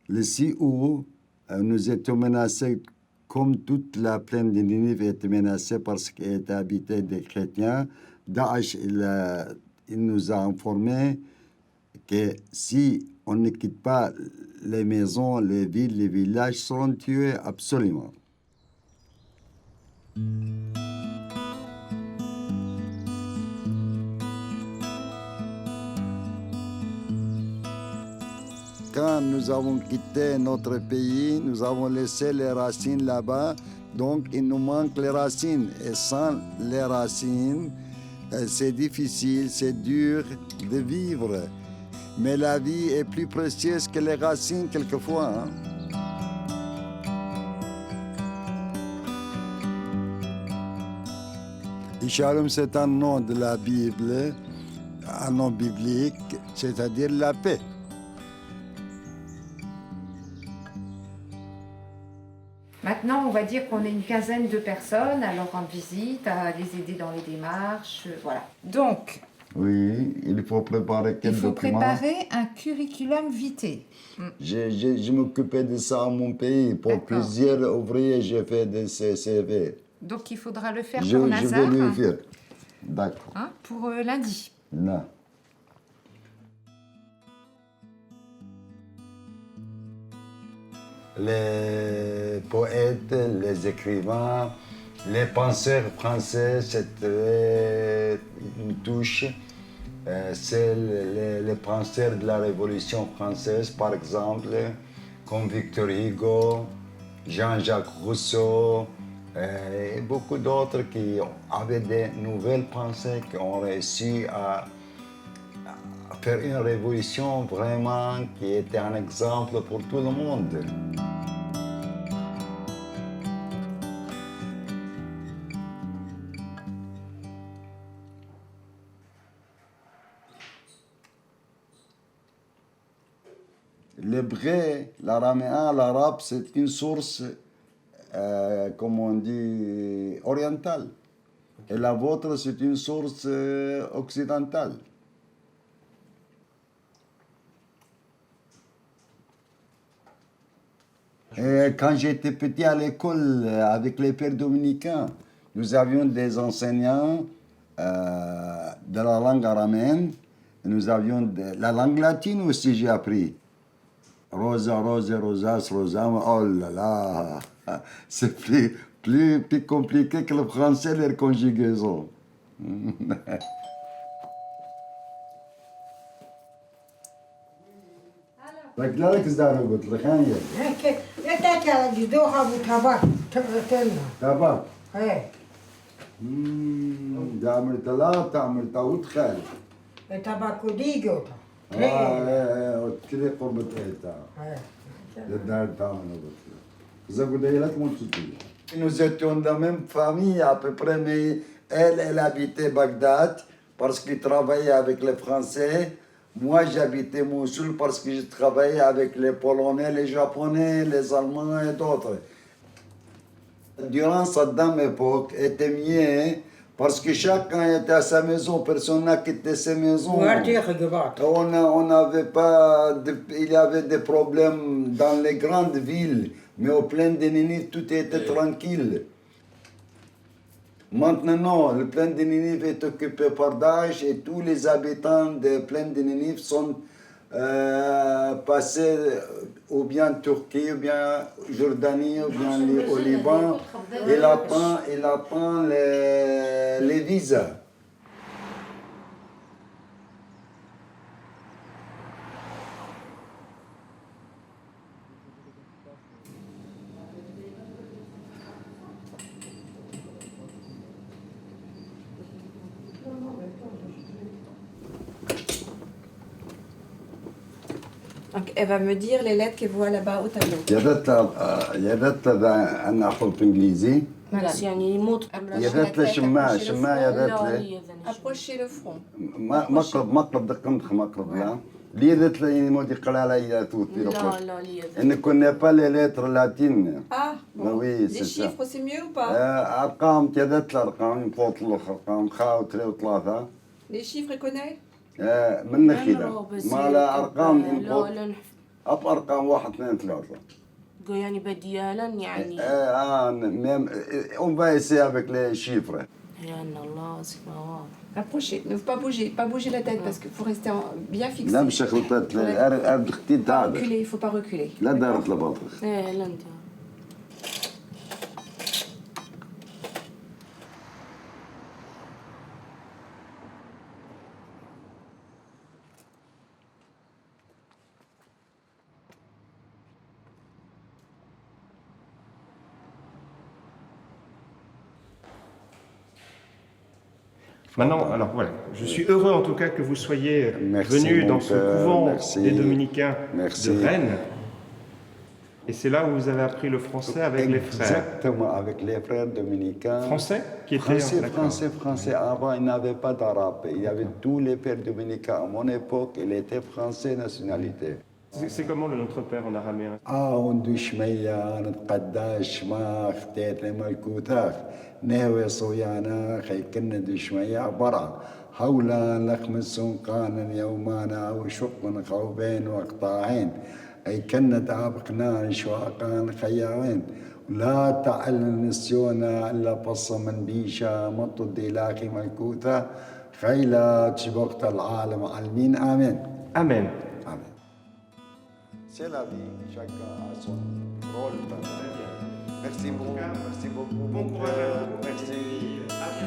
le 6 août, nous étions menacés, comme toute la plaine de Ninive était menacée parce qu'elle était habitée des chrétiens. Daesh, il nous a informé que si on ne quitte pas les maisons, les villes, les villages seront tués absolument. Quand nous avons quitté notre pays, nous avons laissé les racines là-bas, donc il nous manque les racines. Et sans les racines, c'est difficile, c'est dur de vivre. Mais la vie est plus précieuse que les racines quelquefois. Shalom, c'est un nom de la Bible, un nom biblique, c'est-à-dire la paix. Maintenant, on va dire qu'on est une quinzaine de personnes à leur rendre visite, à les aider dans les démarches, voilà. Donc, oui, il faut préparer quel document? préparer un curriculum vitae. Je m'occupais de ça à mon pays. Pour plusieurs ouvriers, j'ai fait des CV. Donc, il faudra le faire pour Nazar. Je vais le faire. D'accord. Hein, pour lundi. Non. Les poètes, les écrivains, les penseurs français, c'était une touche. C'est les penseurs de la Révolution française, par exemple, comme Victor Hugo, Jean-Jacques Rousseau, et beaucoup d'autres qui avaient des nouvelles pensées, qui ont réussi à faire une révolution vraiment qui était un exemple pour tout le monde. L'hébreu, l'araméen, l'arabe, c'est une source, comme on dit, orientale. Et la vôtre, c'est une source occidentale. Et quand j'étais petit à l'école, avec les pères dominicains, nous avions des enseignants de la langue araméenne. Nous avions la langue latine aussi, j'ai appris. Rosa, rose, rosas, rosam, oh là là, c'est plus compliqué que le français, les conjugaisons. رجلك زارو قلت لك هاني هيك يتاكل جدوها بطبق تبغتنا تبع ايه تعمل ثلاثة تعمل تاوت خال طبق ديجو كذا قربة ايتا الدار تعمل إذا قلت لك مو تجي. Nous étions de la même famille à peu près, mais elle habitait Bagdad parce qu'il travaillait avec les Français. Moi, j'habitais Mossoul parce que je travaillais avec les Polonais, les Japonais, les Allemands et d'autres. Durant Saddam époque, était mieux parce que chacun était à sa maison, personne n'a quitté ses maisons. On n'avait pas, il y avait des problèmes dans les grandes villes, mais au plein de Ninive, tout était tranquille. Maintenant, le plaine de Ninive est occupé par Daesh et tous les habitants de plaine de Ninive sont passés ou bien en Turquie, ou bien Jordanie, ou bien au Liban. Il attend les visas. Donc, elle va me dire les lettres qu'elle voit là-bas au tableau. يا ريت أنا أحط إنجليزي. بس يعني يموت يا ريت شماعة يا ريت Approchez le front. مقلب دقمت مقلب لا. لي ريت لي مودي قرالا يا توتي. لا لا لي Elle ne connaît pas les lettres latines. Ah, bon. Oui, Les c'est ça. chiffres, c'est mieux ou pas? أرقام كذا الأرقام فوق الأرقام خاء وثلاثة وثلاثة. Les chiffres, elle connaît? من نخيلة. ما لا أرقام لا لا اب ارقام 1 2 3. يعني بديالا يعني Même, on va essayer avec les chiffres. يا الله سماوات. Rapprochez, ne pas bouger la tête parce qu'il faut rester bien fixé. لا مش خلطت ارد ختي Pas تاع reculer, il faut pas reculer. لا دارت لبطرخ. ايه لا انت. Maintenant, alors voilà, je suis heureux en tout cas que vous soyez Merci, venus mon dans ce père, couvent merci. des Dominicains Merci. de Rennes. Et c'est là où vous avez appris le français avec les frères. Exactement, avec les frères dominicains. Français qui étaient Français, d'accord. français. Avant, il n'avait pas d'arabe. Il y avait tous les pères dominicains. À mon époque, il était français nationalité. C'est comment le Notre Père en araméen? وندو شمية نتقداش ما اختيت ملكوتاخ نهوي صويانا خيكن دو شمية برا هولا لخمس قانا يومانا وشق خوبين وقطاعين أي كنت عبقنا شواقان خياوين لا تعلن نسيونا إلا بص من بيشا مطد إلاخي ملكوتا خيلا تشبقت العالم عالمين آمين Amen. Amen. C'est la vie, chacun a son rôle. Merci beaucoup. Bon courage à vous. Merci.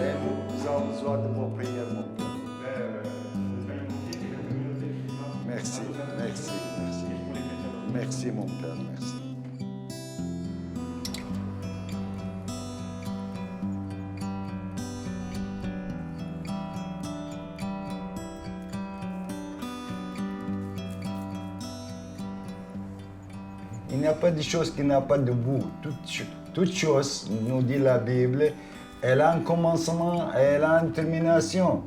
Et nous avons besoin de vos prières, mon père. Merci. Merci, mon père, merci. Il n'y a pas de chose qui n'a pas de bout. Toute chose, nous dit la Bible, elle a un commencement et elle a une termination.